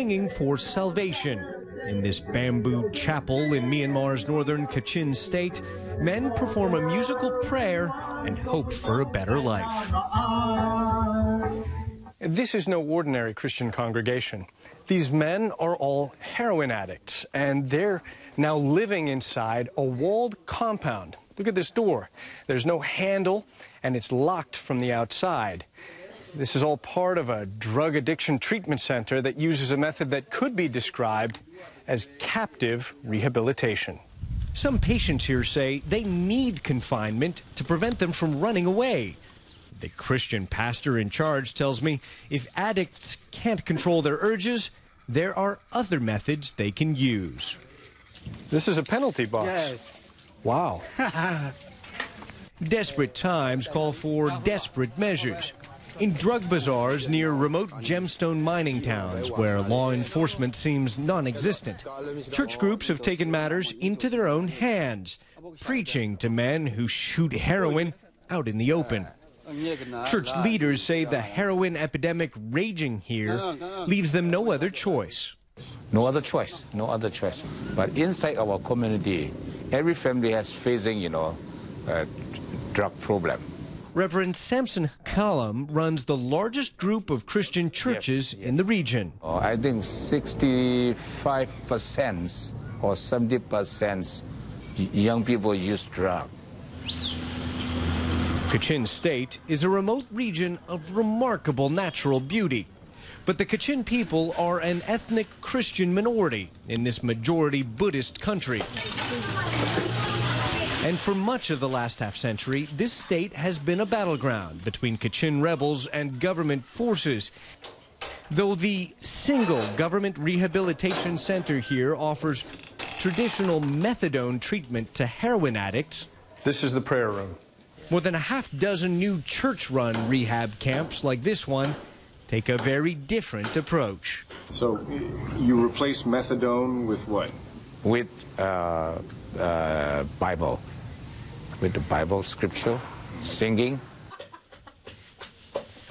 singing for salvation. In this bamboo chapel in Myanmar's northern Kachin state, men perform a musical prayer and hope for a better life. This is no ordinary Christian congregation. These men are all heroin addicts, and they're now living inside a walled compound. Look at this door. There's no handle, and it's locked from the outside. This is all part of a drug addiction treatment center that uses a method that could be described as captive rehabilitation. Some patients here say they need confinement to prevent them from running away. The Christian pastor in charge tells me if addicts can't control their urges, there are other methods they can use. This is a penalty box. Yes. Wow. Desperate times call for desperate measures. In drug bazaars near remote gemstone mining towns where law enforcement seems non-existent, church groups have taken matters into their own hands, preaching to men who shoot heroin out in the open. Church leaders say the heroin epidemic raging here leaves them no other choice. No other choice, no other choice. But inside our community, every family has facing, a drug problem. Reverend Samson Kalam runs the largest group of Christian churches in the region. I think 65% or 70% young people use drugs. Kachin State is a remote region of remarkable natural beauty. But the Kachin people are an ethnic Christian minority in this majority Buddhist country. And for much of the last half-century, this state has been a battleground between Kachin rebels and government forces. Though the single government rehabilitation center here offers traditional methadone treatment to heroin addicts. This is the prayer room. More than a half dozen new church-run rehab camps like this one take a very different approach. So you replace methadone with what? With Bible. With the Bible scripture, singing.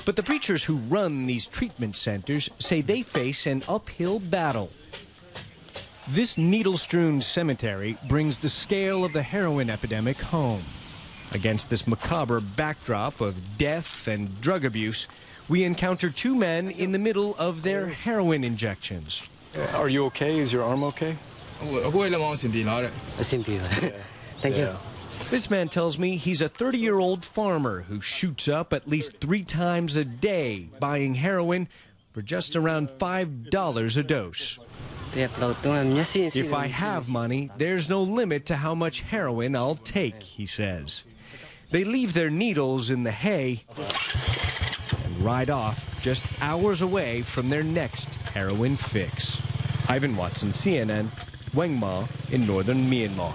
But the preachers who run these treatment centers say they face an uphill battle. This needle-strewn cemetery brings the scale of the heroin epidemic home. Against this macabre backdrop of death and drug abuse, we encounter two men in the middle of their heroin injections. Are you okay? Is your arm okay? Thank you. This man tells me he's a 30-year-old farmer who shoots up at least 3 times a day buying heroin for just around $5 a dose. If I have money, there's no limit to how much heroin I'll take, he says. They leave their needles in the hay and ride off just hours away from their next heroin fix. Ivan Watson, CNN, Wangma in northern Myanmar.